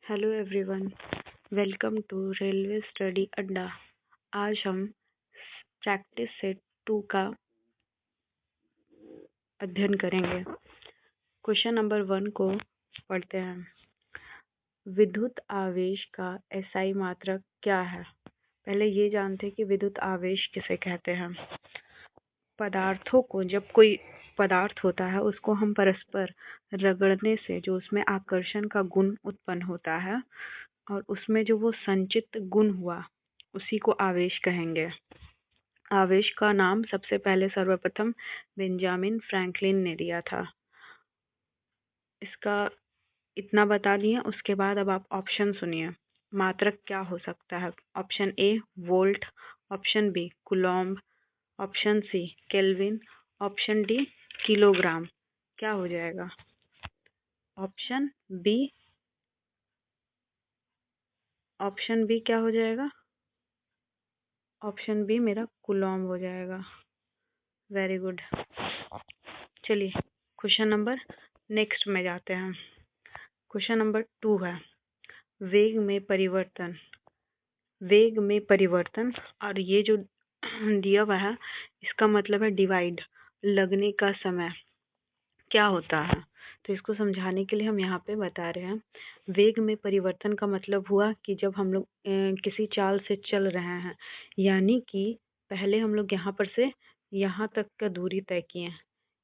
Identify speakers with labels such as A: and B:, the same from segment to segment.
A: Hello everyone, welcome to railway study Adda. आज हम practice set 2 का अध्ययन करेंगे। क्वेश्चन नंबर 1 को पढ़ते हैं। विद्युत आवेश का एसआई मात्रक क्या है? पहले ये जानते हैं कि विद्युत आवेश किसे कहते हैं। पदार्थों को, जब कोई पदार्थ होता है उसको हम परस्पर रगड़ने से जो उसमें आकर्षण का गुण उत्पन्न होता है और उसमें जो वो संचित गुण हुआ उसी को आवेश कहेंगे। आवेश का नाम सबसे पहले सर्वप्रथम बेंजामिन फ्रैंकलिन ने दिया था। इसका इतना बता दिए। उसके बाद अब आप ऑप्शन सुनिए। मात्रक क्या हो सकता है? Option A volt, option B coulomb, option C kelvin, option D kilogram. क्या हो जाएगा? ऑप्शन बी क्या हो जाएगा? ऑप्शन बी मेरा कूलॉम्ब हो जाएगा। Very good. चलिए क्वेश्चन नंबर नेक्स्ट में जाते हैं। क्वेश्चन नंबर 2 है वेग में परिवर्तन। वेग में परिवर्तन, और ये जो दिया हुआ है इसका मतलब है डिवाइड, लगने का समय क्या होता है। तो इसको समझाने के लिए हम यहाँ पे बता रहे हैं। वेग में परिवर्तन का मतलब हुआ कि जब हम लोग किसी चाल से चल रहे हैं, यानी कि पहले हम लोग यहाँ पर से यहाँ तक का दूरी तय किए,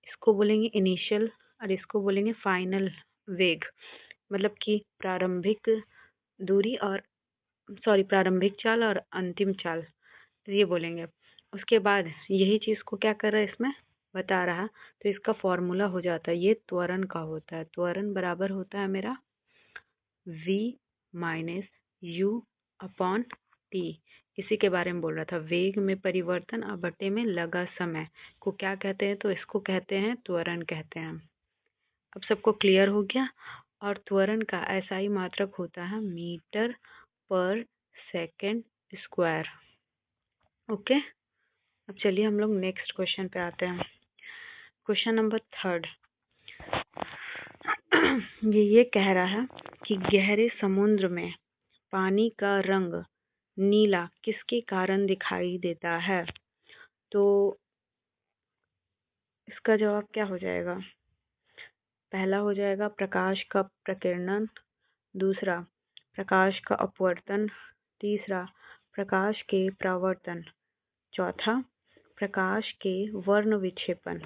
A: इसको बोलेंगे इनिशियल और इसको बोलेंगे फाइनल वेग। मतलब कि प्रारंभिक दूरी और प्रारंभिक चाल और अंतिम चाल, ये बोलेंगे। उसके बाद यही चीज़ को क्या कर रहा है इसमें बता रहा, तो इसका फॉर्मूला हो जाता है, ये त्वरण का होता है। त्वरण बराबर होता है मेरा v minus you upon T. इसी के बारे में बोल रहा था। वेग में परिवर्तन और बटे में लगा समय को क्या कहते हैं? तो इसको कहते हैं त्वरण कहते हैं। अब सबको क्लियर हो गया। और त्वरण का एसआई मात्रक होता है मीटर पर सेकेंड स्क्वायर। ओके, अब चलिए हम लोग नेक्स्ट क्वेश्चन पे आते हैं। क्वेश्चन नंबर 3 ये कह रहा है कि गहरे समुद्र में पानी का रंग नीला किसके कारण दिखाई देता है? तो इसका जवाब क्या हो जाएगा? पहला हो जाएगा प्रकाश का प्रकीर्णन, दूसरा प्रकाश का अपवर्तन, तीसरा प्रकाश के परावर्तन, चौथा प्रकाश के वर्ण विक्षेपण।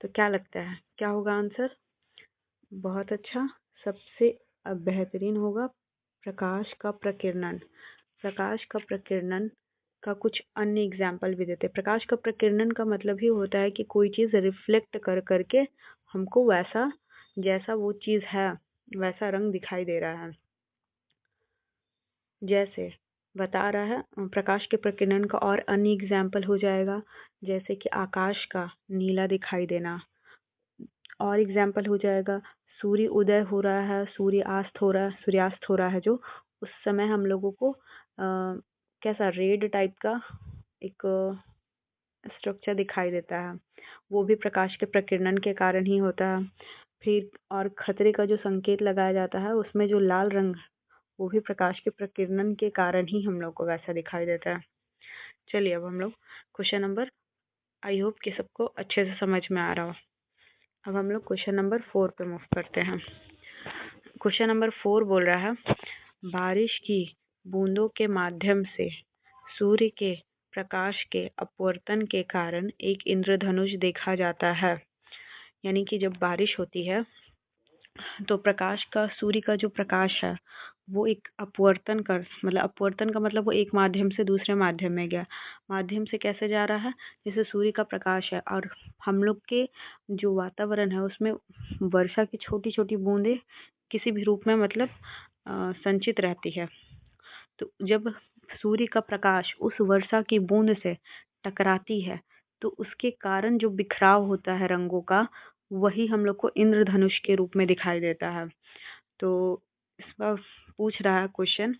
A: तो क्या लगता है क्या होगा आंसर? बहुत अच्छा, सबसे बेहतरीन होगा प्रकाश का प्रकीर्णन। प्रकाश का प्रकीर्णन का कुछ अन्य एग्जाम्पल भी देते हैं। प्रकाश का प्रकीर्णन का मतलब ही होता है कि कोई चीज़ रिफ्लेक्ट कर करके हमको वैसा, जैसा वो चीज़ है वैसा रंग दिखाई दे रहा है। जैसे बता रहा है प्रकाश के प्रकीर्णन का और अन्य एग्जाम्पल हो जाएगा, जैसे कि आकाश का नीला दिखाई देना। और एग्जाम्पल हो जाएगा सूर्य उदय हो रहा है, सूर्यास्त हो रहा है, जो उस समय हम लोगों को कैसा रेड टाइप का एक स्ट्रक्चर दिखाई देता है, वो भी प्रकाश के प्रकीर्णन के कारण ही होता है। फिर और खतरे का जो संकेत लगाया जाता है उसमें जो लाल रंग, वो भी प्रकाश के प्रकीर्णन के कारण ही हम लोग को वैसा दिखाई देता है। चलिए अब हम लोग क्वेश्चन नंबर, आई होप कि सबको अच्छे से समझ में आ रहा हो। अब हम लोग क्वेश्चन नंबर 4 पे मूव करते हैं। क्वेश्चन नंबर 4 बोल रहा है बारिश की बूंदों के माध्यम से सूर्य के प्रकाश के अपवर्तन के कारण एक इंद्रधनुष देखा जाता है। यानी कि जब बारिश होती है तो प्रकाश का, सूर्य का जो प्रकाश है वो एक अपवर्तन कर, मतलब अपवर्तन का मतलब वो एक माध्यम से दूसरे माध्यम में गया। माध्यम से कैसे जा रहा है? जैसे सूर्य का प्रकाश है और हम लोग के जो वातावरण है उसमें वर्षा की छोटी छोटी बूंदें किसी भी रूप में मतलब संचित रहती है। तो जब सूर्य का प्रकाश उस वर्षा की बूंद से टकराती है तो उसके कारण जो बिखराव होता है रंगों का, वही हम लोग को इंद्रधनुष के रूप में दिखाई देता है। तो इसका पूछ रहा है क्वेश्चन,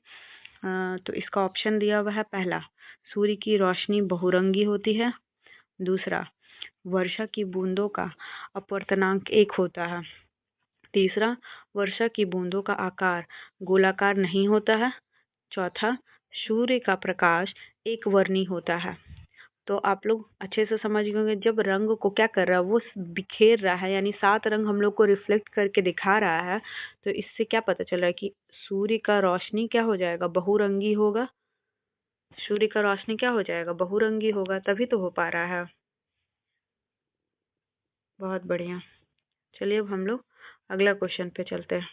A: तो इसका ऑप्शन दिया हुआ है पहला सूर्य की रोशनी बहुरंगी होती है, दूसरा वर्षा की बूंदों का अपवर्तनांक 1 होता है, तीसरा, वर्षा की बूंदों का आकार गोलाकार नहीं होता है। चौथा, सूर्य का प्रकाश एक वर्णी होता है। तो आप लोग अच्छे से समझ गए होंगे, जब रंग को क्या कर रहा है, वो बिखेर रहा है, यानी 7 रंग हम लोग को रिफ्लेक्ट करके दिखा रहा है। तो इससे क्या पता चल रहा है कि सूर्य का रोशनी क्या हो जाएगा, बहुरंगी होगा। सूर्य का रोशनी क्या हो जाएगा, बहुरंगी होगा, तभी तो हो पा रहा है। बहुत बढ़िया। चलिए अब हम लोग अगला क्वेश्चन पे चलते हैं।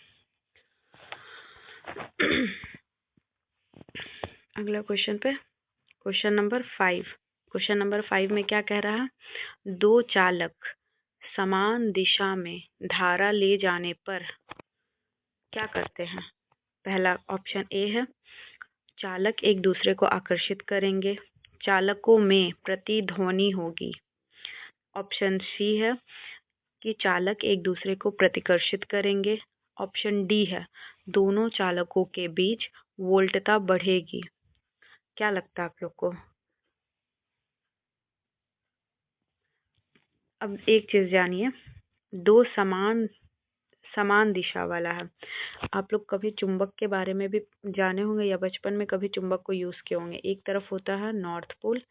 A: अगला क्वेश्चन पे, क्वेश्चन नंबर 5। क्वेश्चन नंबर 5 में क्या कह रहा है, दो चालक समान दिशा में धारा ले जाने पर क्या करते हैं। पहला ऑप्शन ए है, चालक एक दूसरे को आकर्षित करेंगे, चालकों में प्रतिध्वनि होगी। ऑप्शन सी है कि चालक एक दूसरे को प्रतिकर्षित करेंगे। ऑप्शन डी है, दोनों चालकों के बीच वोल्टता बढ़ेगी। क्या लगता है आप लोग को। अब एक चीज जानिए, दो समान दिशा वाला है। आप लोग कभी चुंबक के बारे में भी जाने होंगे या बचपन में कभी चुंबक को यूज किए होंगे। एक तरफ होता है नॉर्थ पोल,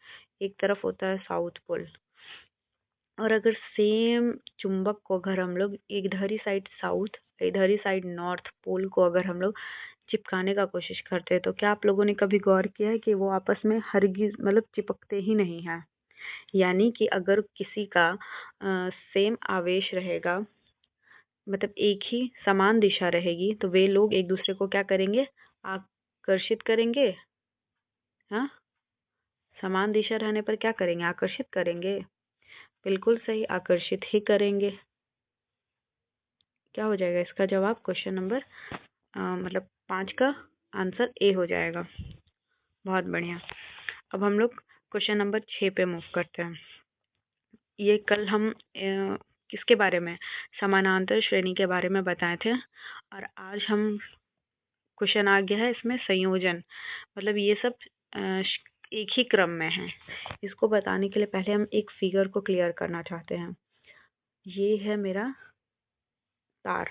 A: एक तरफ होता है साउथ पोल। और अगर सेम चुंबक को अगर हम लोग इधर ही साइड साउथ, इधर ही साइड नॉर्थ पोल को अगर हम लोग चिपकाने का कोशिश करते हैं, तो क्या आप लोगों ने कभी गौर किया है कि वो आपस में हरगिज मतलब चिपकते ही नहीं है। यानी कि अगर किसी का सेम आवेश रहेगा, मतलब एक ही समान दिशा रहेगी, तो वे लोग एक दूसरे को क्या करेंगे, आकर्षित करेंगे। हाँ, समान दिशा रहने पर क्या करेंगे, आकर्षित करेंगे। बिल्कुल सही, आकर्षित ही करेंगे। क्या हो जाएगा इसका जवाब, क्वेश्चन नंबर मतलब 5 का आंसर ए हो जाएगा। बहुत बढ़िया। अब हम लोग क्वेश्चन नंबर 6 पे मूव करते हैं। ये कल हम किसके बारे में, समानांतर श्रेणी के बारे में बताए थे, और आज हम क्वेश्चन आ गया है इसमें संयोजन, मतलब ये सब एक ही क्रम में है। इसको बताने के लिए पहले हम एक फिगर को क्लियर करना चाहते हैं। ये है मेरा तार,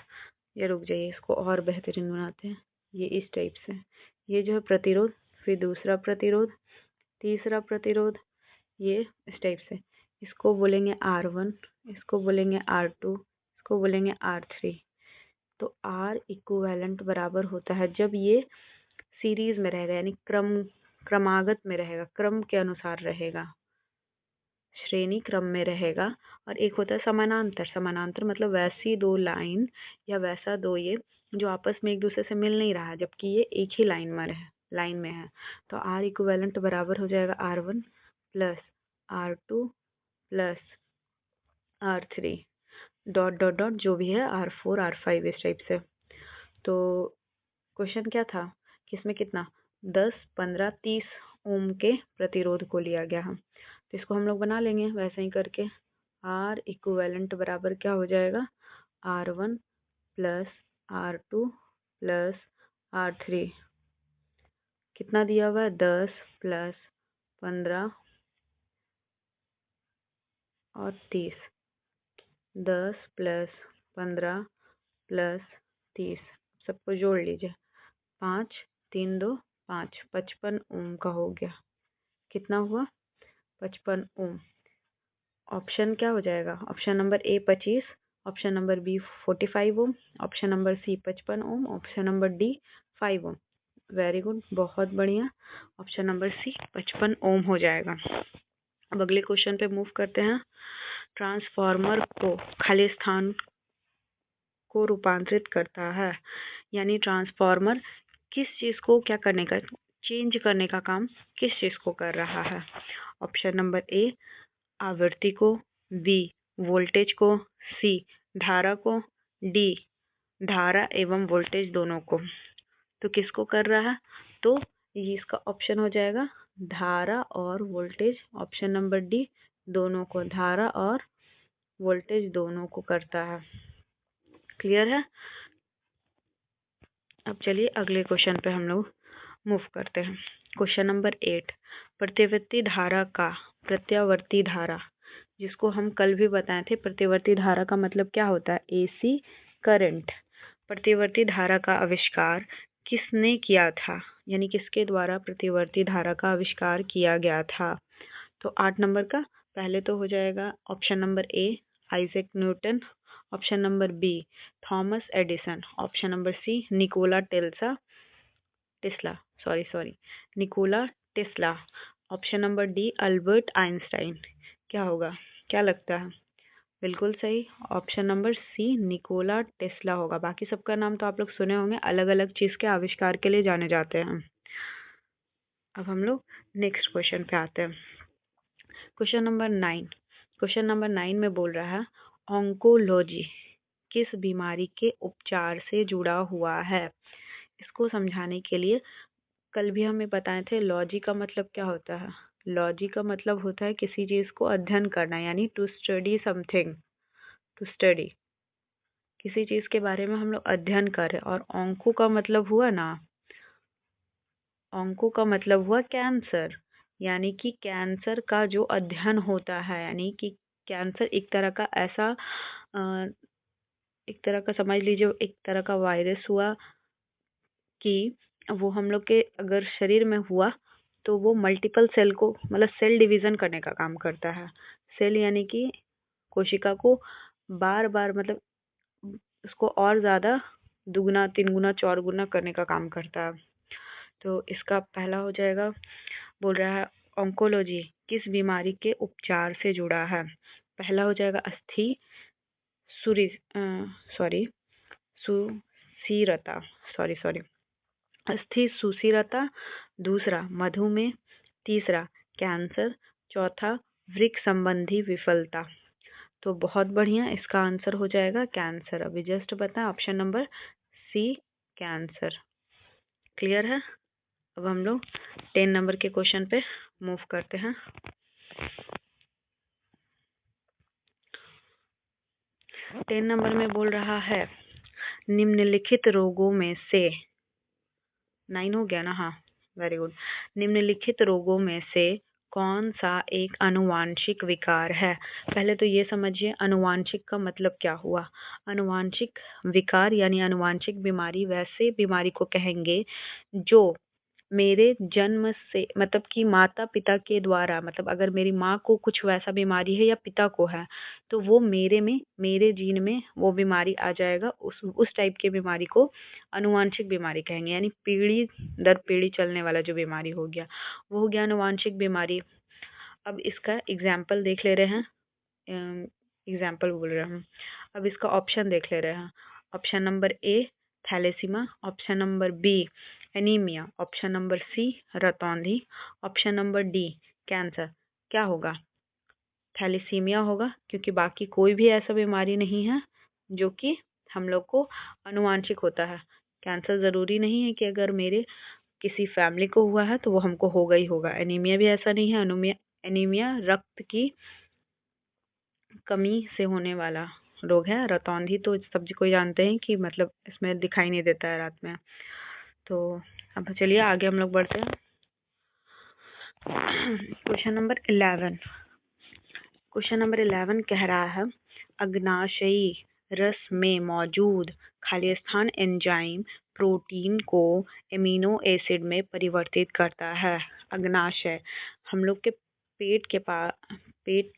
A: ये रुक जाइए, इसको और बेहतरीन बनाते हैं। ये इस टाइप से, ये जो है प्रतिरोध, फिर दूसरा प्रतिरोध, तीसरा प्रतिरोध, ये इस टाइप से। इसको बोलेंगे R1, इसको बोलेंगे R2, इसको बोलेंगे R3। तो R इक्विवेलेंट बराबर होता है जब ये सीरीज में रहेगा, यानी क्रमागत में रहेगा, क्रम के अनुसार रहेगा, श्रेणी क्रम में रहेगा। और एक होता है समानांतर। समानांतर मतलब वैसी दो लाइन या वैसा दो ये जो आपस में एक दूसरे से मिल नहीं रहा, जबकि ये एक ही लाइन में है। तो R इक्विवेलेंट बराबर हो जाएगा R1 plus R2 plus R3 dot dot dot जो भी है R4 R5 इस टाइप से। तो क्वेश्चन क्या था कि इसमें कितना 10, 15, 30 ओम के प्रतिरोध को लिया गया है। तो इसको हम लोग बना लेंगे वैसे ही करके। R इक्विवेलेंट बराबर क्या हो जाएगा, R1 plus R2 plus R3। कितना दिया हुआ है, 10 प्लस 15 और 30, 10 प्लस 15 प्लस 30, सबको जोड़ लीजिए। 5, 3, 2, 5, 55 ओम का हो गया। कितना हुआ, 55 ओम। ऑप्शन क्या हो जाएगा, option number A 25, option number B 45 ohm, option number C 55 ohm, option number D 5 ohm. Very good, बहुत बढ़िया। ऑप्शन नंबर सी 55 ओम हो जाएगा। अब अगले क्वेश्चन पे मूव करते हैं। ट्रांसफार्मर को खाली स्थान को रूपांतरित करता है, यानी ट्रांसफार्मर किस चीज को क्या करने का, चेंज करने का काम किस चीज को कर रहा है। ऑप्शन नंबर ए आवृत्ति को, बी वोल्टेज को, सी धारा को, डी धारा एवं वोल्टेज दोनों को। तो किसको कर रहा है, तो ये इसका ऑप्शन हो जाएगा धारा और वोल्टेज। ऑप्शन नंबर डी दोनों को, धारा और वोल्टेज दोनों को करता है। क्लियर है। अब चलिए अगले क्वेश्चन पे हम लोग मूव करते हैं। क्वेश्चन नंबर 8, प्रतिवर्ती धारा का प्रत्यावर्ती धारा, जिसको हम कल भी बताए थे। प्रतिवर्ती धारा का मतलब क्या होता है, AC करंट, प्रतिवर्ती धारा का आविष्कार किसने किया था, यानी किसके द्वारा प्रतिवर्ती धारा का आविष्कार किया गया था। तो 8 नंबर का पहले तो हो जाएगा option number A Isaac Newton, option number B Thomas Edison, option number C Nikola Tesla, option number D Albert Einstein. क्या होगा, क्या लगता है? बिल्कुल सही, option number C Nikola Tesla होगा। बाकी सबका नाम तो आप लोग सुने होंगे, अलग अलग चीज के आविष्कार के लिए जाने जाते हैं। अब हम लोग नेक्स्ट क्वेश्चन पे आते हैं। क्वेश्चन नंबर 9 में बोल रहा है ऑन्कोलॉजी किस बीमारी के उपचार से जुड़ा हुआ है। इसको समझाने के लिए कल भी हमें बताए थे लॉजी का मतलब क्या होता है। लॉजी का मतलब होता है किसी चीज को अध्ययन करना, यानी to study something, to study किसी चीज के बारे में हम लोग अध्ययन कर रहे। और ऑन्को का मतलब हुआ ना, ऑन्को का मतलब हुआ कैंसर, यानी कि कैंसर का जो अध्ययन होता है, यानी कि कैंसर एक तरह का ऐसा एक तरह का समझ लीजिए एक तरह का वायरस हुआ कि वो हम लोग के अगर शरीर में हुआ तो वो मल्टीपल सेल को मतलब सेल डिवीजन करने का काम करता है। सेल यानी कि कोशिका को बार बार मतलब उसको और ज़्यादा दुगुना 3 गुना 4 गुना करने का काम करता है। तो इसका पहला हो जाएगा, बोल रहा है ऑन्कोलॉजी किस बीमारी के उपचार से जुड़ा है। पहला हो जाएगा अस्थि सुषिरता, दूसरा मधुमेह, तीसरा कैंसर, चौथा वृक्क संबंधी विफलता। तो बहुत बढ़िया, इसका आंसर हो जाएगा कैंसर। अभी जस्ट बताएं option number C cancer. Clear है? अब हम लोग 10 नंबर के क्वेश्चन पे मूव करते हैं। 10 नंबर में बोल रहा है निम्नलिखित रोगों में से 9 हो गया ना, हाँ वेरी गुड। निम्नलिखित रोगों में से कौन सा एक आनुवांशिक विकार है। पहले तो ये समझिए आनुवांशिक का मतलब क्या हुआ। आनुवांशिक विकार यानी आनुवांशिक बीमारी वैसे बीमारी को कहेंगे जो मेरे जन्म से मतलब कि माता पिता के द्वारा, मतलब अगर मेरी माँ को कुछ वैसा बीमारी है या पिता को है तो वो मेरे जीन में वो बीमारी आ जाएगा। उस टाइप की बीमारी को आनुवांशिक बीमारी कहेंगे, यानी पीढ़ी दर पीढ़ी चलने वाला जो बीमारी हो गया वो हो गया आनुवांशिक बीमारी। अब इसका एग्जाम्पल देख ले रहे हैं, एग्जाम्पल बोल रहा हूँ। अब इसका ऑप्शन देख ले रहे हैं। Option number A thalassemia, option number B anaemia, option number C रतौंधी, ऑप्शन नंबर डी कैंसर। क्या होगा? थैलेसीमिया होगा, क्योंकि बाकी कोई भी ऐसा बीमारी नहीं है जो कि हम लोग को आनुवांशिक होता है। कैंसर ज़रूरी नहीं है कि अगर मेरे किसी फैमिली को हुआ है तो वो हमको होगा ही होगा। एनीमिया भी ऐसा नहीं है। एनीमिया रक्त की कमी से होने वाला रोग है। रतौंधी तो सब कोई जानते हैं कि मतलब इसमें दिखाई नहीं देता है रात में। तो अब चलिए आगे हम लोग बढ़ते हैं। क्वेश्चन नंबर 11 कह रहा है अग्नाशयी रस में मौजूद खालिस्तान एंजाइम प्रोटीन को एमिनो एसिड में परिवर्तित करता है। अग्नाशय हम लोग के पेट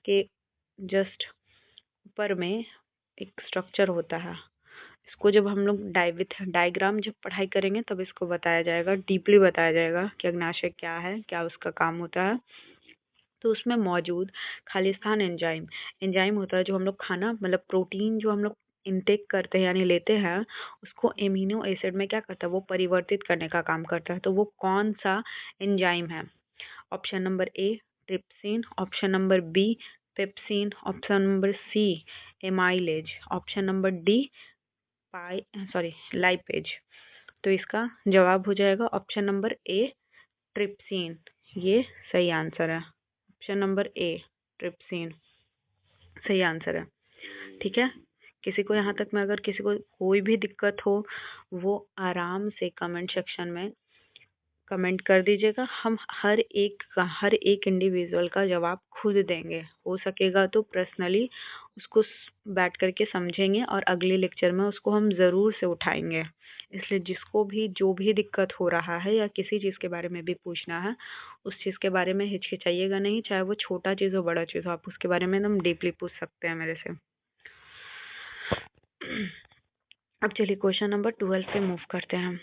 A: के जस्ट ऊपर में एक स्ट्रक्चर होता है। इसको जब हम लोग डायग्राम जब पढ़ाई करेंगे तब इसको बताया जाएगा, डीपली बताया जाएगा कि अग्नाशय क्या है, क्या उसका काम होता है। तो उसमें मौजूद खालिस्तान एंजाइम होता है जो हम लोग खाना मतलब प्रोटीन जो हम लोग इनटेक करते हैं यानी लेते हैं उसको एमिनो एसिड में क्या करता है, वो परिवर्तित करने का काम करता है। तो वो कौन सा एंजाइम है? Option number A trypsin, option number B pepsin, option number C amylase, option number D lipase. तो इसका जवाब हो जाएगा ऑप्शन नंबर ए ट्रिप्सिन। ये सही आंसर है। ऑप्शन नंबर ए ट्रिप्सिन सही आंसर है। ठीक है, किसी को यहाँ तक में अगर किसी को कोई भी दिक्कत हो वो आराम से कमेंट सेक्शन में कमेंट कर दीजिएगा। हम हर एक इंडिविजुअल का जवाब खुद देंगे, हो सकेगा तो पर्सनली उसको बैठ करके समझेंगे और अगले लेक्चर में उसको हम ज़रूर से उठाएंगे। इसलिए जिसको भी जो भी दिक्कत हो रहा है या किसी चीज़ के बारे में भी पूछना है, उस चीज़ के बारे में हिचकिचाइएगा नहीं, चाहे वो छोटा चीज़ हो बड़ा चीज़ हो, आप उसके बारे में एकदम डीपली पूछ सकते हैं मेरे से। अब चलिए क्वेश्चन नंबर 12 पे मूव करते हैं।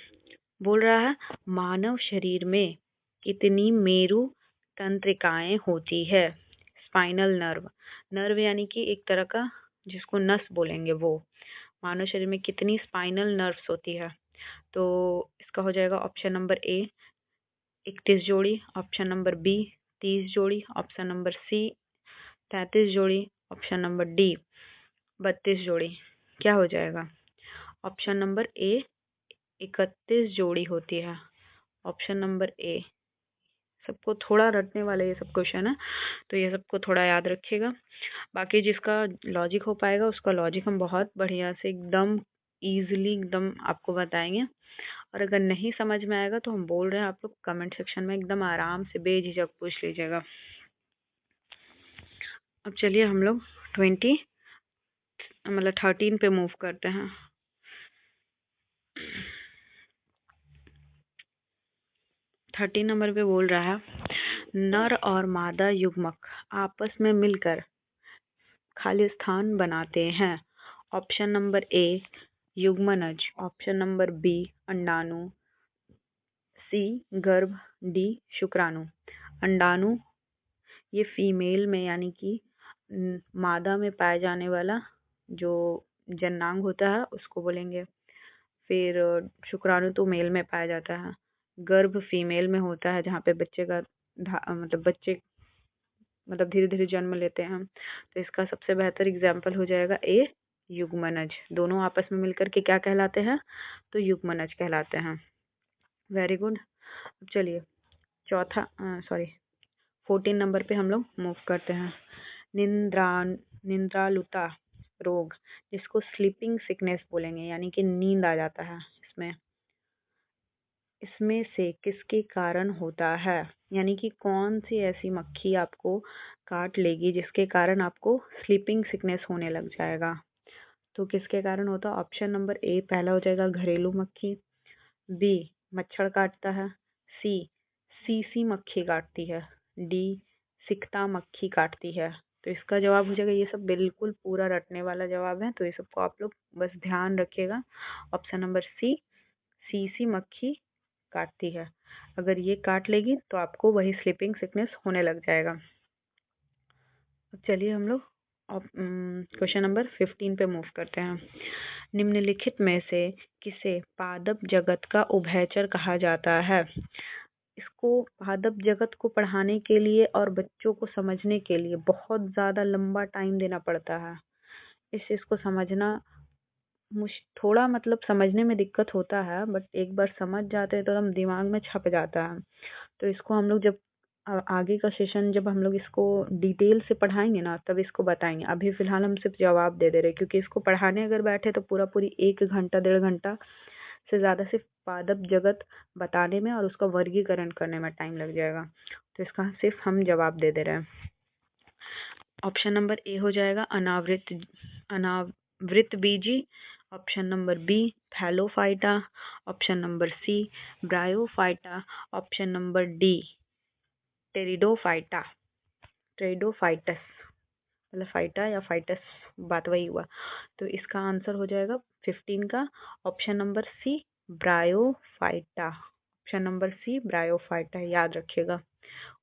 A: बोल रहा है मानव शरीर में कितनी मेरु तंत्रिकाएं होती है। स्पाइनल नर्व, नर्व यानी कि एक तरह का जिसको नस बोलेंगे वो। मानव शरीर में कितनी स्पाइनल नर्व्स होती है? तो इसका हो जाएगा ऑप्शन नंबर ए 31 जोड़ी, ऑप्शन नंबर बी 30 जोड़ी, ऑप्शन नंबर सी 33 जोड़ी, ऑप्शन नंबर डी 32 जोड़ी। क्या हो जाएगा? ऑप्शन नंबर ए 31 जोड़ी होती है। ऑप्शन नंबर ए, सबको थोड़ा रटने वाले ये सब क्वेश्चन है, तो ये सबको थोड़ा याद रखिएगा। बाकी जिसका लॉजिक हो पाएगा उसका लॉजिक हम बहुत बढ़िया से एकदम ईजिली एकदम आपको बताएंगे। और अगर नहीं समझ में आएगा तो हम बोल रहे हैं आप लोग कमेंट सेक्शन में एकदम आराम से बेझिझक पूछ लीजिएगा। अब चलिए हम लोग 13 पे मूव करते हैं। 13 नंबर पे बोल रहा है नर और मादा युग्मक आपस में मिलकर खाली स्थान बनाते हैं। ऑप्शन नंबर ए युग्मनज, ऑप्शन नंबर बी अंडाणु, सी गर्भ, डी शुक्राणु। अंडाणु ये फीमेल में यानी कि मादा में पाए जाने वाला जो जननांग होता है उसको बोलेंगे। फिर शुक्राणु तो मेल में पाया जाता है। गर्भ फीमेल में होता है जहाँ पे बच्चे का बच्चे धीरे धीरे जन्म लेते हैं। तो इसका सबसे बेहतर एग्जाम्पल हो जाएगा ए युग्मनज। दोनों आपस में मिलकर के क्या कहलाते हैं? तो युग्मनज कहलाते हैं। Very good. चलिए 14 नंबर पे हम लोग मूव करते हैं। निद्रालुता रोग, जिसको स्लीपिंग सिकनेस बोलेंगे, यानी कि नींद आ जाता है इसमें से किसके कारण होता है? यानी कि कौन सी ऐसी मक्खी आपको काट लेगी जिसके कारण आपको स्लीपिंग सिकनेस होने लग जाएगा? तो किसके कारण होता है? ऑप्शन नंबर ए पहला हो जाएगा घरेलू मक्खी, बी मच्छर काटता है, सी सीसी मक्खी काटती है, डी सिकता मक्खी काटती है। तो इसका जवाब हो जाएगा, ये सब बिल्कुल पूरा रटने वाला जवाब है, तो ये सबको आप लोग बस ध्यान रखिएगा। ऑप्शन नंबर सी सीसी मक्खी काटती है। अगर ये काट लेगी तो आपको वही स्लीपिंग सिकनेस होने लग जाएगा। अब चलिए हम लोग क्वेश्चन नंबर 15 पे मूव करते हैं। निम्नलिखित में से किसे पादप जगत का उभयचर कहा जाता है? इसको पादप जगत को पढ़ाने के लिए और बच्चों को समझने के लिए बहुत ज़्यादा लंबा टाइम देना पड़ता है। इस चीज़ को समझना थोड़ा समझने में दिक्कत होता है, बट एक बार समझ जाते हैं तो हम दिमाग में छप जाता है। तो इसको हम लोग जब आगे का सेशन जब हम लोग इसको डिटेल से पढ़ाएंगे ना तब इसको बताएंगे। अभी फ़िलहाल हम सिर्फ जवाब दे रहे क्योंकि इसको पढ़ाने अगर बैठे तो पूरी 1 घंटा 1.5 घंटा से ज़्यादा सिर्फ पादप जगत बताने में और उसका वर्गीकरण करने में टाइम लग जाएगा। तो इसका सिर्फ हम जवाब दे रहे हैं। ऑप्शन नंबर ए हो जाएगा अनावृत बीजी, option number B thallophyta, option number C bryophyta, option number D pteridophytes, phyta या फाइटस, बात वही हुआ। तो इसका आंसर हो जाएगा 15 का option number C bryophyta. Option number C Bryophyta, याद रखिएगा।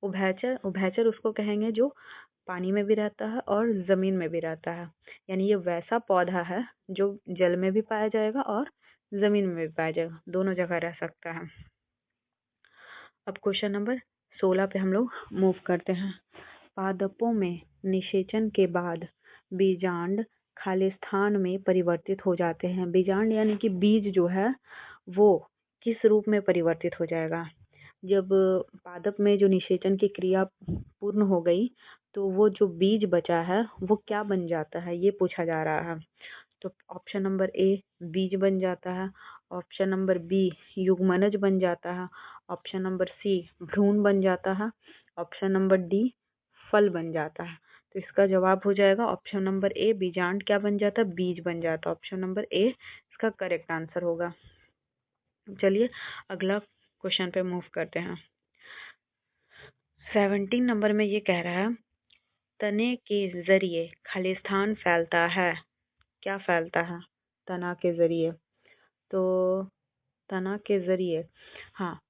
A: उभयचर उसको कहेंगे जो पानी में भी रहता है और ज़मीन में भी रहता है, यानी ये वैसा पौधा है जो जल में भी पाया जाएगा और ज़मीन में भी पाया जाएगा, दोनों जगह रह सकता है। अब क्वेश्चन नंबर 16 पे हम लोग मूव करते हैं। पादपों में निषेचन के बाद बीजांड खाली स्थान में परिवर्तित हो जाते हैं। बीजांड यानी कि बीज जो है वो किस रूप में परिवर्तित हो जाएगा? जब पादप में जो निषेचन की क्रिया पूर्ण हो गई तो वो जो बीज बचा है वो क्या बन जाता है, ये पूछा जा रहा है। तो ऑप्शन नंबर ए बीज बन जाता है, ऑप्शन नंबर बी युग्मनज बन जाता है, ऑप्शन नंबर सी भ्रूण बन जाता है, ऑप्शन नंबर डी फल बन जाता है। तो इसका जवाब हो जाएगा ऑप्शन नंबर ए बीजांड क्या बन जाता है, बीज बन जाता है। ऑप्शन नंबर ए इसका करेक्ट आंसर होगा। चलिए अगला क्वेश्चन पे मूव करते हैं। 17 नंबर में ये कह रहा है तने के जरिए खालिस्तान फैलता है। क्या फैलता है? तना के जरिए। तो तना के जरिए, हाँ,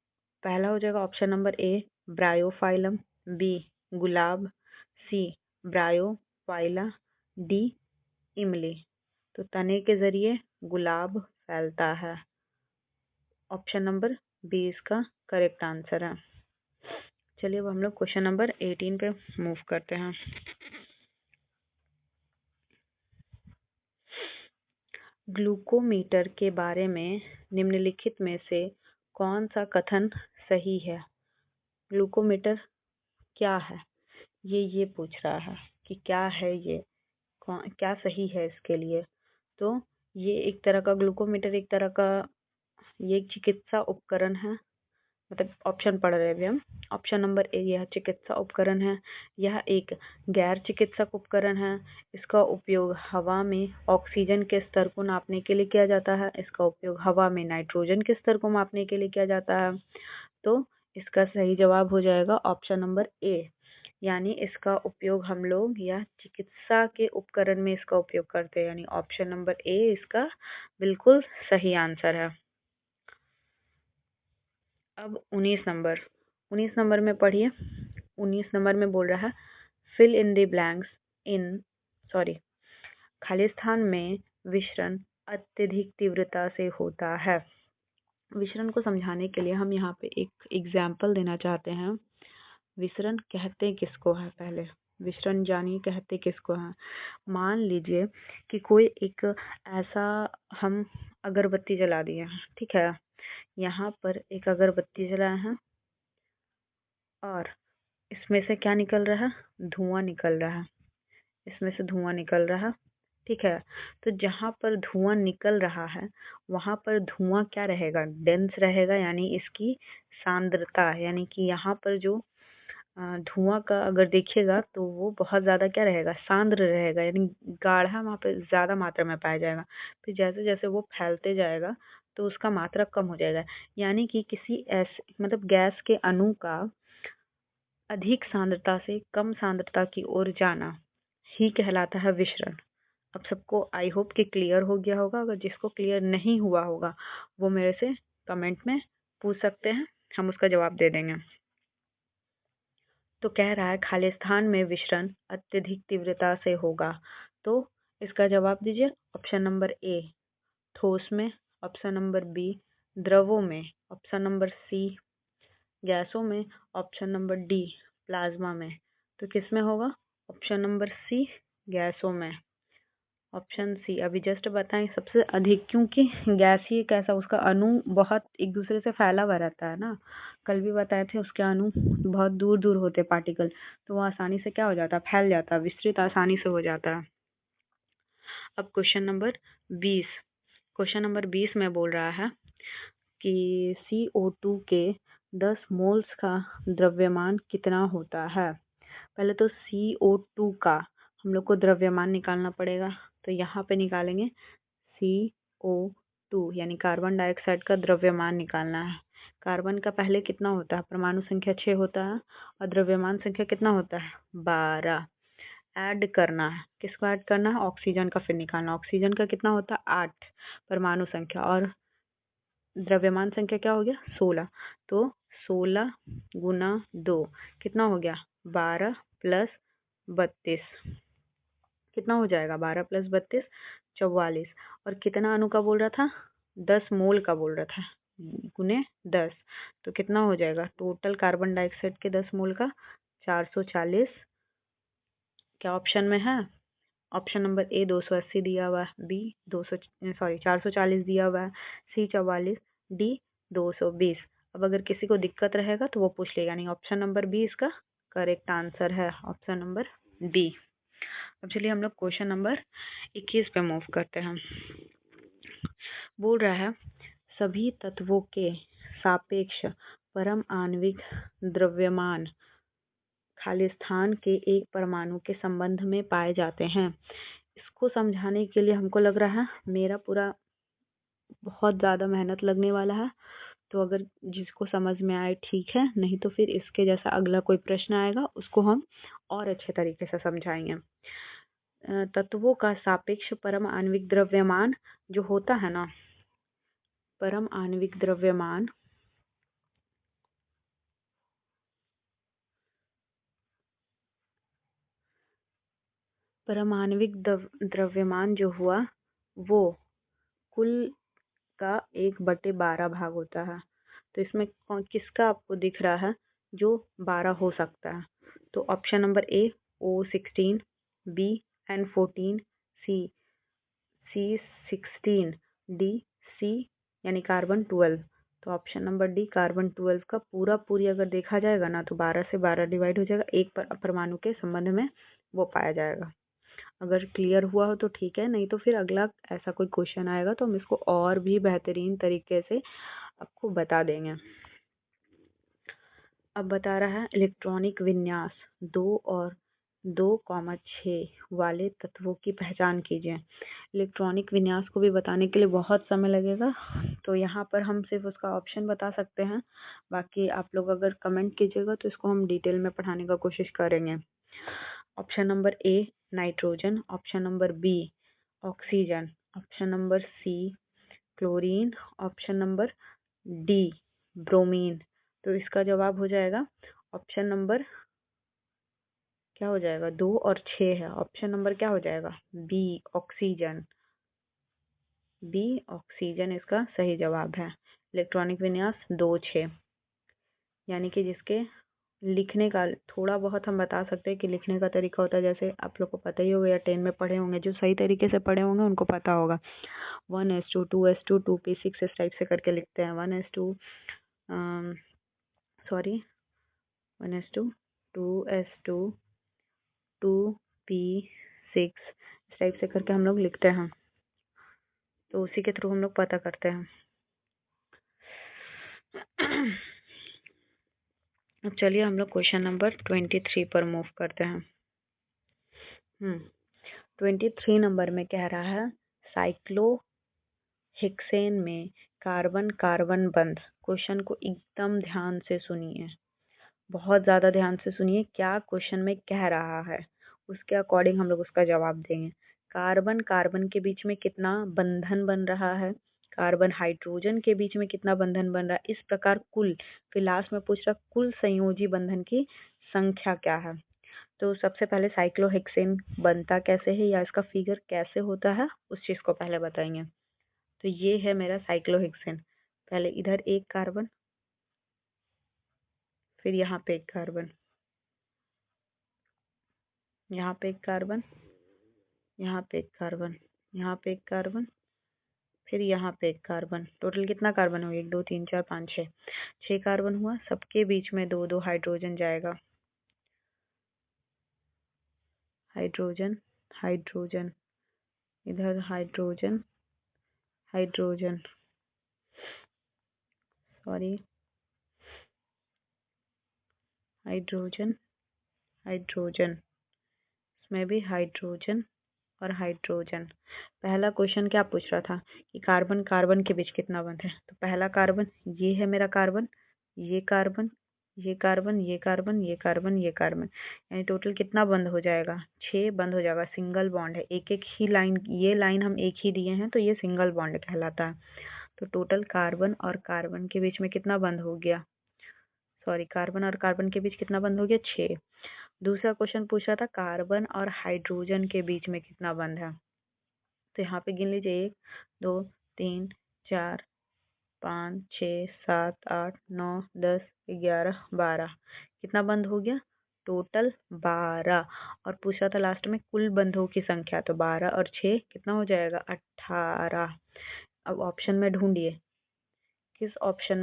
A: पहला हो जाएगा option number A bryophyllum, B गुलाब, सी ब्रायोफाइला, डी इमली। तो तने के जरिए गुलाब फैलता है। ऑप्शन नंबर बी इसका करेक्ट आंसर है। चलिए अब हम लोग क्वेश्चन नंबर 18 पे मूव करते हैं। ग्लूकोमीटर के बारे में निम्नलिखित में से कौन सा कथन सही है? ग्लूकोमीटर क्या है, ये पूछ रहा है कि क्या है ये, क्या सही है इसके लिए। तो ये एक तरह का ग्लूकोमीटर, एक तरह का ये एक चिकित्सा उपकरण है। मतलब ऑप्शन पढ़ रहे हैं हम। ऑप्शन नंबर ए यह चिकित्सा उपकरण है, यह एक गैर चिकित्सक उपकरण है, इसका उपयोग हवा में ऑक्सीजन के स्तर को नापने के लिए किया जाता है, इसका उपयोग हवा में नाइट्रोजन के स्तर को मापने के लिए किया जाता है। तो इसका सही जवाब हो जाएगा ऑप्शन नंबर ए, यानी इसका उपयोग हम लोग या चिकित्सा के उपकरण में इसका उपयोग करते हैं, यानी ऑप्शन नंबर ए इसका बिल्कुल सही आंसर है। अब 19 नंबर में पढ़िए। 19 नंबर में बोल रहा है फिल इन द ब्लैंक्स इन खालिस्तान में विसरण अत्यधिक तीव्रता से होता है। विसरण को समझाने के लिए हम यहाँ पे एक एग्जाम्पल देना चाहते हैं। विसरण कहते किसको है? पहले विसरण जानिए कहते किसको है। मान लीजिए कि कोई एक ऐसा, हम अगरबत्ती जला दिए, ठीक है, यहाँ पर एक अगरबत्ती जलाए हैं और इसमें से क्या निकल रहा है? धुआं निकल रहा है, इसमें से धुआं निकल रहा है, ठीक है। तो जहाँ पर धुआं निकल रहा है वहाँ पर धुआं क्या रहेगा? डेंस रहेगा, यानी इसकी सांद्रता, यानी कि यहाँ पर जो धुआं का अगर देखिएगा तो वो बहुत ज़्यादा क्या रहेगा? सांद्र रहेगा, यानी गाढ़ा वहाँ पे ज़्यादा मात्रा में पाया जाएगा। फिर जैसे जैसे वो फैलते जाएगा तो उसका मात्रा कम हो जाएगा, यानी कि किसी ऐसे मतलब गैस के अणु का अधिक सांद्रता से कम सांद्रता की ओर जाना ही कहलाता है विसरण। अब सबको आई होप कि क्लियर हो गया होगा। अगर जिसको क्लियर नहीं हुआ होगा वो मेरे से कमेंट में पूछ सकते हैं, हम उसका जवाब दे देंगे। तो कह रहा है खालिस्तान में विसरण अत्यधिक तीव्रता से होगा, तो इसका जवाब दीजिए। ऑप्शन नंबर ए ठोस में, ऑप्शन नंबर बी द्रवों में, ऑप्शन नंबर सी गैसों में, ऑप्शन नंबर डी प्लाज्मा में। तो किस में होगा? ऑप्शन नंबर सी गैसों में। ऑप्शन सी अभी जस्ट बताएं सबसे अधिक, क्योंकि गैस ही एक ऐसा, उसका अणु बहुत एक दूसरे से फैला हुआ रहता है ना। कल भी बताए थे उसके अणु बहुत दूर दूर होते पार्टिकल, तो वो आसानी से क्या हो जाता है? फैल जाता है, विस्तृत आसानी से हो जाता है। अब क्वेश्चन नंबर 20 में बोल रहा है कि CO2 के 10 मोल्स का द्रव्यमान कितना होता है। पहले तो CO2 का हम लोग को द्रव्यमान निकालना पड़ेगा, तो यहाँ पे निकालेंगे CO2 यानी कार्बन डाइऑक्साइड का द्रव्यमान निकालना है। कार्बन का पहले कितना होता है? परमाणु संख्या 6 होता है और द्रव्यमान संख्या कितना होता है? 12। ऐड करना है, किसको ऐड करना है? ऑक्सीजन का फिर निकालना। ऑक्सीजन का कितना होता है? 8 परमाणु संख्या, और द्रव्यमान संख्या क्या हो गया? 16। तो 16 गुना 2 कितना हो गया? 12 प्लस 32 कितना हो जाएगा? 12 प्लस 32 44। और कितना अणु का बोल रहा था? 10 मोल का बोल रहा था, गुने 10, तो कितना हो जाएगा टोटल कार्बन डाइऑक्साइड के 10 मोल का? 440। क्या ऑप्शन में है? ऑप्शन नंबर ए 280 दिया हुआ है, बी 440 दिया हुआ है, सी 44, डी 220। अब अगर किसी को दिक्कत रहेगा तो वो पूछ लेगा, नहीं ऑप्शन नंबर बी इसका करेक्ट आंसर है, ऑप्शन नंबर डी। अब चलिए हम लोग क्वेश्चन नंबर 21 पे मूव करते हैं। बोल रहा है सभी तत्वों के सापेक्ष परम आणविक द्रव्यमान खाली स्थान के एक परमाणु के संबंध में पाए जाते हैं। इसको समझाने के लिए हमको लग रहा है मेरा पूरा बहुत ज़्यादा मेहनत लगने वाला है, तो अगर जिसको समझ में आए ठीक है, नहीं तो फिर इसके जैसा अगला कोई प्रश्न आएगा उसको हम और अच्छे तरीके से समझाएंगे। तत्वों का सापेक्ष परम आणविक द्रव्यमान जो होता है ना, परम आणविक द्रव्यमान परमाणविक द्रव्यमान जो हुआ वो कुल का 1/12 भाग होता है। तो इसमें किसका आपको दिख रहा है जो 12 हो सकता है? तो option number A O16, B N14, C 16, D C यानी कार्बन 12। तो ऑप्शन नंबर डी कार्बन 12 का पूरी अगर देखा जाएगा ना तो 12 से 12 डिवाइड हो जाएगा, एक परमाणु के संबंध में वो पाया जाएगा। अगर क्लियर हुआ हो तो ठीक है, नहीं तो फिर अगला ऐसा कोई क्वेश्चन आएगा तो हम इसको और भी बेहतरीन तरीके से आपको बता देंगे। अब बता रहा है इलेक्ट्रॉनिक विन्यास 2 और 2,6 वाले तत्वों की पहचान कीजिए। इलेक्ट्रॉनिक विन्यास को भी बताने के लिए बहुत समय लगेगा, तो यहाँ पर हम सिर्फ उसका ऑप्शन बता सकते हैं। बाकी आप लोग अगर कमेंट कीजिएगा तो इसको हम डिटेल में पढ़ाने का कोशिश करेंगे। Option number A nitrogen, option number B oxygen, option number C chlorine, option number D bromine. तो इसका जवाब हो जाएगा ऑप्शन नंबर क्या हो जाएगा, 2 और 6 है। ऑप्शन नंबर क्या हो जाएगा, बी ऑक्सीजन। बी ऑक्सीजन इसका सही जवाब है। इलेक्ट्रॉनिक विन्यास 2, 6 यानी कि जिसके लिखने का थोड़ा बहुत हम बता सकते हैं कि लिखने का तरीका होता है, जैसे आप लोग को पता ही होगा या 10 में पढ़े होंगे, जो सही तरीके से पढ़े होंगे उनको पता होगा 1s2 2s2 2p6 इस टाइप से करके लिखते हैं। 1s2 sorry 1s2 2s2 2p6 इस टाइप से करके हम लोग लिखते हैं, तो उसी के थ्रू हम लोग पता करते हैं। अब चलिए हम लोग क्वेश्चन नंबर 23 पर मूव करते हैं। 23 नंबर में कह रहा है साइक्लोहेक्सेन में कार्बन कार्बन बंध। क्वेश्चन को एकदम ध्यान से सुनिए, बहुत ज़्यादा ध्यान से सुनिए क्या क्वेश्चन में कह रहा है, उसके अकॉर्डिंग हम लोग उसका जवाब देंगे। कार्बन कार्बन के बीच में कितना बंधन बन रहा है, कार्बन हाइड्रोजन के बीच में कितना बंधन बन रहा है, इस प्रकार कुल, फिर लास्ट में पूछ रहा कुल संयोजी बंधन की संख्या क्या है। तो सबसे पहले साइक्लोहेक्सेन बनता कैसे है या इसका फिगर कैसे होता है उस चीज़ को पहले बताएंगे। तो ये है मेरा साइक्लोहेक्सेन, पहले इधर एक कार्बन, फिर यहाँ पे एक कार्बन, यहाँ पे एक कार्बन, यहाँ पे एक कार्बन, यहाँ पे एक कार्बन, फिर यहाँ पे एक कार्बन। टोटल कितना कार्बन हो गया, 1 2 3 4 5 6, 6 कार्बन हुआ। सबके बीच में 2 2 हाइड्रोजन जाएगा, हाइड्रोजन हाइड्रोजन, इधर hydrogen hydrogen, sorry hydrogen hydrogen, इसमें भी हाइड्रोजन और हाइड्रोजन। पहला क्वेश्चन क्या पूछ रहा था कि कार्बन कार्बन के बीच कितना बंध है, तो पहला कार्बन ये है मेरा कार्बन, ये कार्बन, ये कार्बन, ये कार्बन, ये कार्बन, ये कार्बन, यानी टोटल कितना बंद हो जाएगा, 6 बंद हो जाएगा। सिंगल बॉन्ड है, एक एक ही लाइन, ये लाइन हम एक ही दिए हैं तो ये सिंगल बॉन्ड कहलाता है। तो टोटल कार्बन और कार्बन के बीच में कितना बंद हो गया, सॉरी कार्बन और कार्बन के बीच कितना बंद हो गया, 6। दूसरा क्वेश्चन पूछा था कार्बन और हाइड्रोजन के बीच में कितना बंद है, तो यहाँ पे गिन लीजिए 1 2 3 4 5 6 7 8 9 10 11 12, कितना बंद हो गया, टोटल 12। और पूछा था लास्ट में कुल बंधों की संख्या, तो 12 और 6 कितना हो जाएगा, 18। अब ऑप्शन में ढूंढिए किस ऑप्शन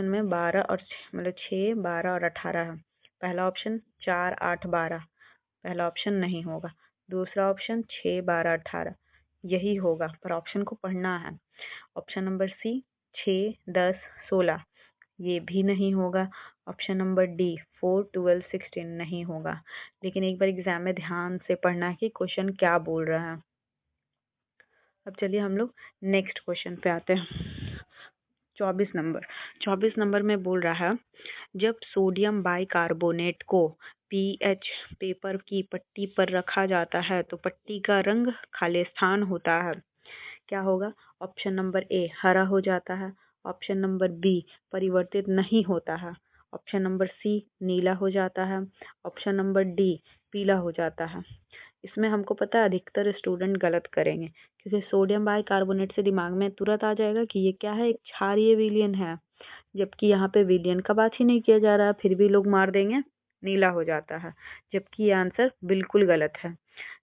A: में 12 और मतलब 6 12 और 18 है। पहला ऑप्शन 4 8 12, पहला ऑप्शन नहीं होगा। दूसरा ऑप्शन 6 12 18 यही होगा, पर ऑप्शन को पढ़ना है। ऑप्शन नंबर सी 6, 10, 16 ये भी नहीं होगा। ऑप्शन नंबर डी 4, 12, 16 नहीं होगा। लेकिन एक बार एग्जाम में ध्यान से पढ़ना है कि क्वेश्चन क्या बोल रहा है। अब चलिए हम लोग नेक्स्ट क्वेश्चन पे आते हैं। 24 नंबर में बोल रहा है जब सोडियम बाइकार्बोनेट को पीएच पेपर की पट्टी पर रखा जाता है तो पट्टी का रंग खालिस्तान होता है। क्या होगा? ऑप्शन नंबर ए हरा हो जाता है, ऑप्शन नंबर बी परिवर्तित नहीं होता है, ऑप्शन नंबर सी नीला हो जाता है, ऑप्शन नंबर डी पीला हो जाता है। इसमें हमको पता है अधिकतर स्टूडेंट गलत करेंगे क्योंकि सोडियम बाइकार्बोनेट से दिमाग में तुरंत आ जाएगा कि ये क्या है, एक क्षारीय विलयन है, जबकि यहाँ पे विलयन का बात ही नहीं किया जा रहा है, फिर भी लोग मार देंगे नीला हो जाता है, जबकि ये आंसर बिल्कुल गलत है।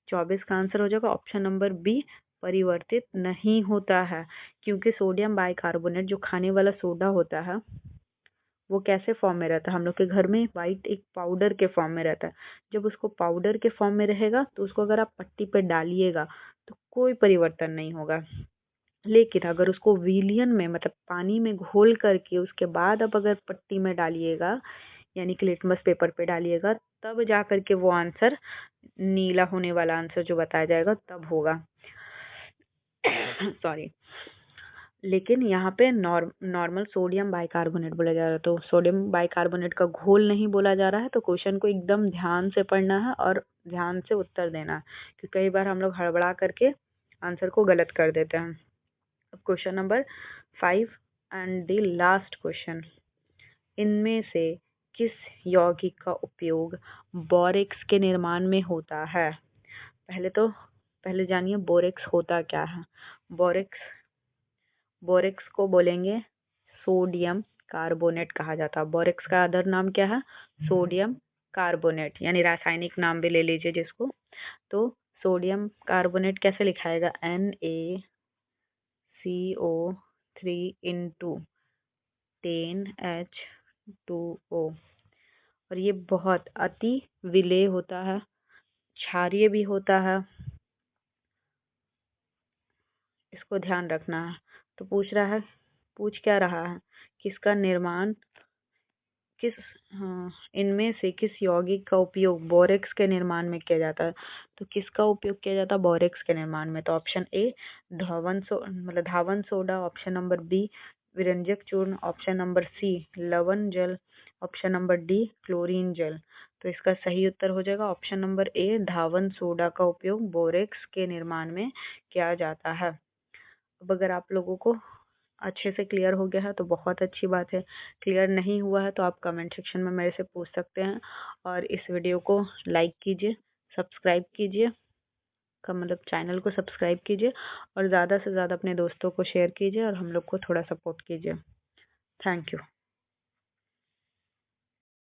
A: 24 का आंसर हो जाएगा ऑप्शन नंबर बी परिवर्तित नहीं होता है, क्योंकि सोडियम बाइकार्बोनेट जो खाने वाला सोडा होता है वो कैसे फॉर्म में रहता है, हम लोग के घर में वाइट एक पाउडर के फॉर्म में रहता है। जब उसको पाउडर के फॉर्म में रहेगा तो उसको अगर आप पट्टी पे डालिएगा तो कोई परिवर्तन नहीं होगा। लेकिन अगर उसको विलियन में मतलब पानी में घोल करके उसके बाद अब अगर पट्टी में डालिएगा यानी कि लिटमस पेपर पे डालिएगा तब जा करके वो आंसर नीला होने वाला आंसर जो बताया जाएगा तब होगा। सॉरी। लेकिन यहाँ पे नॉर्मल सोडियम बाइकार्बोनेट बोला जा रहा है, तो सोडियम बाइकार्बोनेट का घोल नहीं बोला जा रहा है। तो क्वेश्चन को एकदम ध्यान से पढ़ना है और ध्यान से उत्तर देना है, क्योंकि कई बार हम लोग हड़बड़ा करके आंसर को गलत कर देते हैं। अब question number 5 and the last question, इनमें से किस यौगिक का उपयोग बोरेक्स के निर्माण में होता है? पहले जानिए बोरेक्स होता क्या है। बोरेक्स को बोलेंगे सोडियम कार्बोनेट कहा जाता है। बोरेक्स का अदर नाम क्या है? सोडियम कार्बोनेट, यानी रासायनिक नाम भी ले लीजिए जिसको। तो सोडियम कार्बोनेट कैसे लिखाएगा? NaCO3 into 10H2O। और ये बहुत अति विलेय होता है, क्षारीय भी होता है, इसको ध्यान रखना है। तो पूछ क्या रहा है, किसका निर्माण इनमें से किस यौगिक का उपयोग बोरेक्स के निर्माण में किया जाता है? तो किसका उपयोग किया जाता है बोरेक्स के निर्माण में? तो ऑप्शन ए धावन सोडा, ऑप्शन नंबर बी विरंजक चूर्ण, ऑप्शन नंबर सी लवण जल, ऑप्शन नंबर डी क्लोरीन जल। तो इसका सही उत्तर हो जाएगा ऑप्शन नंबर ए धावन सोडा का उपयोग बोरेक्स के निर्माण में किया जाता है। अब अगर आप लोगों को अच्छे से क्लियर हो गया है तो बहुत अच्छी बात है। क्लियर नहीं हुआ है तो आप कमेंट सेक्शन में मेरे से पूछ सकते हैं। और इस वीडियो को लाइक कीजिए, सब्सक्राइब कीजिए, चैनल को सब्सक्राइब कीजिए और ज़्यादा से ज़्यादा अपने दोस्तों को शेयर कीजिए और हम लोग को थोड़ा सपोर्ट कीजिए। Thank you.